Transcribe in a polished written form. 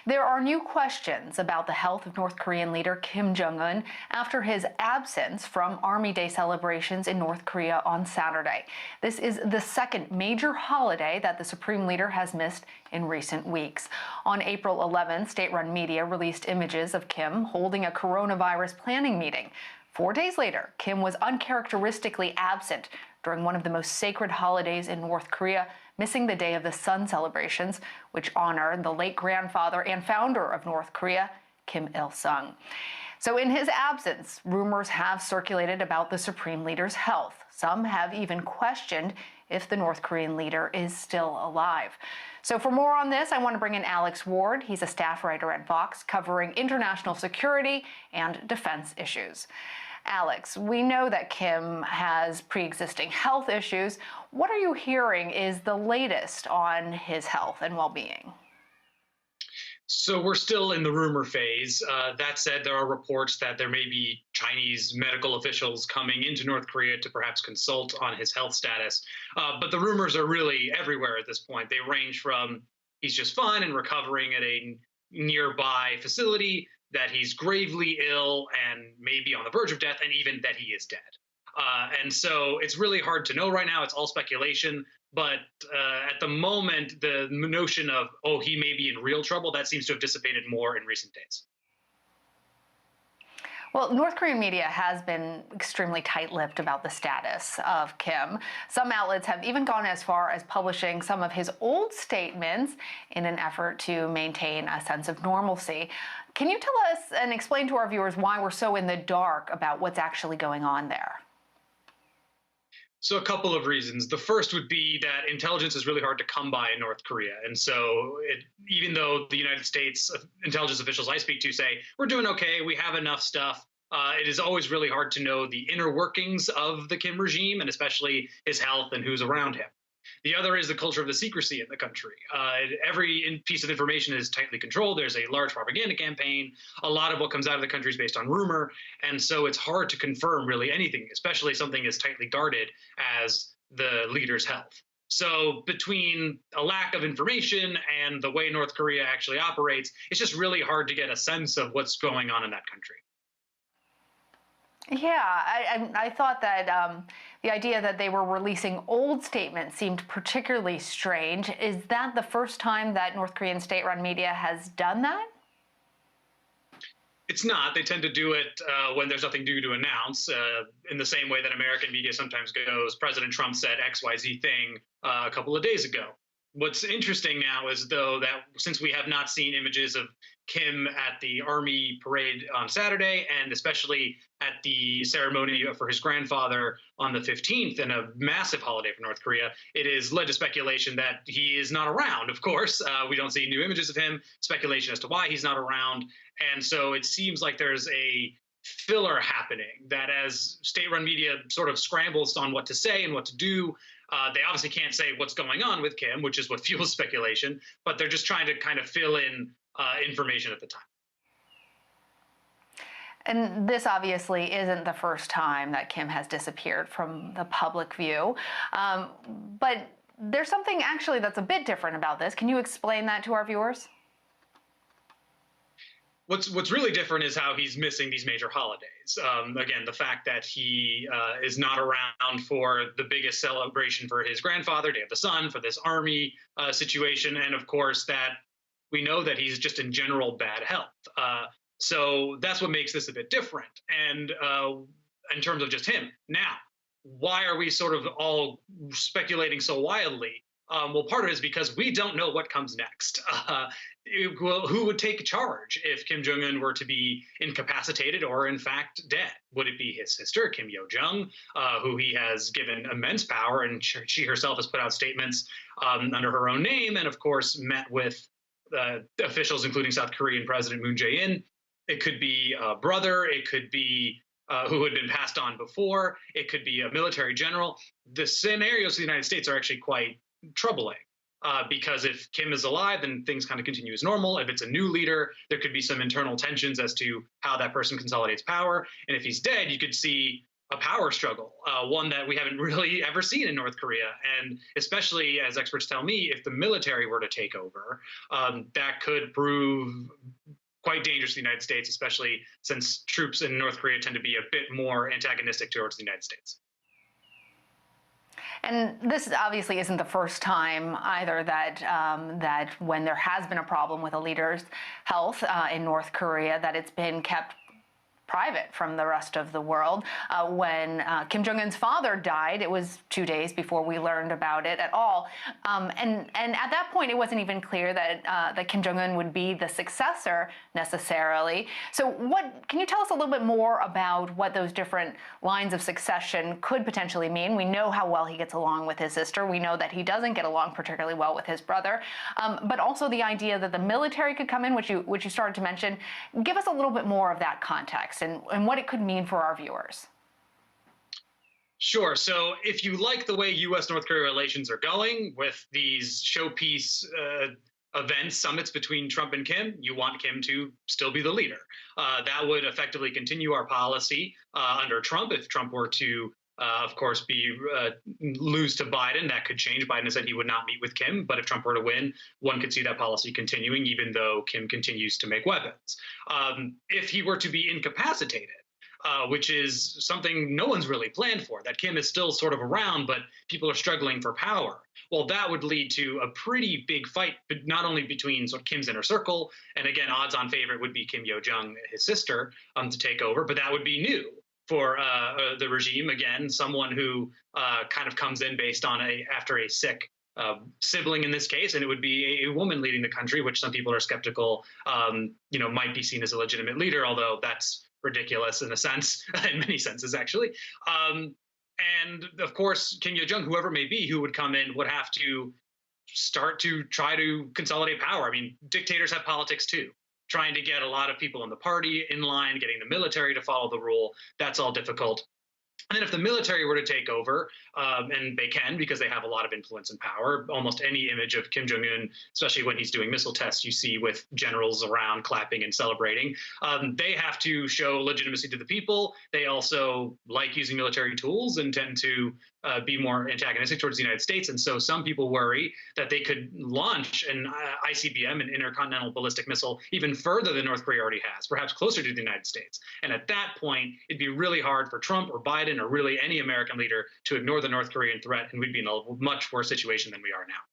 There are new questions about the health of North Korean leader Kim Jong Un after his absence from Army Day celebrations in North Korea on Saturday. This is the second major holiday that the Supreme Leader has missed in recent weeks. On April 11th, state-run media released images of Kim holding a coronavirus planning meeting. 4 days later, Kim was uncharacteristically absent during one of the most sacred holidays in North Korea, missing the Day of the Sun celebrations, which honor the late grandfather and founder of North Korea, Kim Il-sung. So in his absence, rumors have circulated about the Supreme Leader's health. Some have even questioned if the North Korean leader is still alive. So for more on this, I want to bring in Alex Ward. He's a staff writer at Vox covering international security and defense issues. Alex, we know that Kim has pre-existing health issues. What are you hearing is the latest on his health and well-being? So we're still in the rumor phase. That said, there are reports that there may be Chinese medical officials coming into North Korea to perhaps consult on his health status. But the rumors are really everywhere at this point. They range from he's just fine and recovering at a nearby facility, that he's gravely ill and maybe on the verge of death, and even that he is dead. And so it's really hard to know right now. It's all speculation. But at the moment, the notion of, oh, he may be in real trouble, that seems to have dissipated more in recent days. Well, North Korean media has been extremely tight-lipped about the status of Kim. Some outlets have even gone as far as publishing some of his old statements in an effort to maintain a sense of normalcy. Can you tell us and explain to our viewers why we're so in the dark about what's actually going on there? So a couple of reasons. The first would be that intelligence is really hard to come by in North Korea. And so even though the United States intelligence officials I speak to say, we're doing okay, we have enough stuff, it is always really hard to know the inner workings of the Kim regime, and especially his health and who's around him. The other is the culture of the secrecy in the country. Every piece of information is tightly controlled. There's a large propaganda campaign. A lot of what comes out of the country is based on rumor. And so it's hard to confirm really anything, especially something as tightly guarded as the leader's health. So between a lack of information and the way North Korea actually operates, it's just really hard to get a sense of what's going on in that country. Yeah, I thought that the idea that they were releasing old statements seemed particularly strange. Is that the first time that North Korean state-run media has done that? It's not. They tend to do it when there's nothing new to announce, in the same way that American media sometimes goes, President Trump said XYZ thing a couple of days ago. What's interesting now is, though, that since we have not seen images of Kim at the Army parade on Saturday, and especially at the ceremony for his grandfather on the 15th, and a massive holiday for North Korea, it is led to speculation that he is not around, of course. We don't see new images of him, speculation as to why he's not around. And so it seems like there's a filler happening, that as state-run media sort of scrambles on what to say and what to do, they obviously can't say what's going on with Kim, which is what fuels speculation, but they're just trying to kind of fill in information at the time. And this obviously isn't the first time that Kim has disappeared from the public view. But there's something actually that's a bit different about this. Can you explain that to our viewers? What's really different is how he's missing these major holidays. Again, the fact that he is not around for the biggest celebration for his grandfather, Day of the Sun, for this army situation, and of course that we know that he's just in general bad health. So that's what makes this a bit different. And in terms of just him. Now, why are we sort of all speculating so wildly? Well, part of it is because we don't know what comes next. Who would take charge if Kim Jong Un were to be incapacitated or, in fact, dead? Would it be his sister, Kim Yo-jong, who he has given immense power, and she herself has put out statements under her own name, and, of course, met with officials, including South Korean President Moon Jae-in? It could be a brother. It could be who had been passed on before. It could be a military general. The scenarios of the United States are actually quite troubling, because if Kim is alive, then things kind of continue as normal. If it's a new leader, there could be some internal tensions as to how that person consolidates power. And if he's dead, you could see a power struggle, one that we haven't really ever seen in North Korea. And especially, as experts tell me, if the military were to take over, that could prove quite dangerous to the United States, especially since troops in North Korea tend to be a bit more antagonistic towards the United States. And this obviously isn't the first time either that when there has been a problem with a leader's health in North Korea, that it's been kept private from the rest of the world. When Kim Jong Un's father died, it was 2 days before we learned about it at all. And at that point, it wasn't even clear that Kim Jong Un would be the successor necessarily. So, can you tell us a little bit more about what those different lines of succession could potentially mean? We know how well he gets along with his sister. We know that he doesn't get along particularly well with his brother. But also the idea that the military could come in, which you started to mention. Give us a little bit more of that context and what it could mean for our viewers. Sure. So if you like the way U.S.-North Korea relations are going with these showpiece events, summits between Trump and Kim, you want Kim to still be the leader. That would effectively continue our policy under Trump. If Trump were to, of course, lose to Biden, that could change. Biden has said he would not meet with Kim, but if Trump were to win, one could see that policy continuing, even though Kim continues to make weapons. If he were to be incapacitated, which is something no one's really planned for, that Kim is still sort of around, but people are struggling for power. Well, that would lead to a pretty big fight, but not only between sort of Kim's inner circle, and again, odds-on favorite would be Kim Yo-jong, his sister, to take over, but that would be new for the regime. Again, someone who kind of comes in based on after a sick sibling in this case, and it would be a woman leading the country, which some people are skeptical, might be seen as a legitimate leader, although that's ridiculous in a sense, in many senses, actually. And of course, Kim Yo-jong, whoever may be, who would come in, would have to start to try to consolidate power. I mean, dictators have politics too. Trying to get a lot of people in the party in line, getting the military to follow the rule, that's all difficult. And then if the military were to take over, and they can because they have a lot of influence and power, almost any image of Kim Jong Un, especially when he's doing missile tests, you see with generals around clapping and celebrating. They have to show legitimacy to the people. They also like using military tools and tend to be more antagonistic towards the United States. And so some people worry that they could launch an ICBM, an intercontinental ballistic missile, even further than North Korea already has, perhaps closer to the United States. And at that point, it'd be really hard for Trump or Biden or really any American leader to ignore the North Korean threat, and we'd be in a much worse situation than we are now.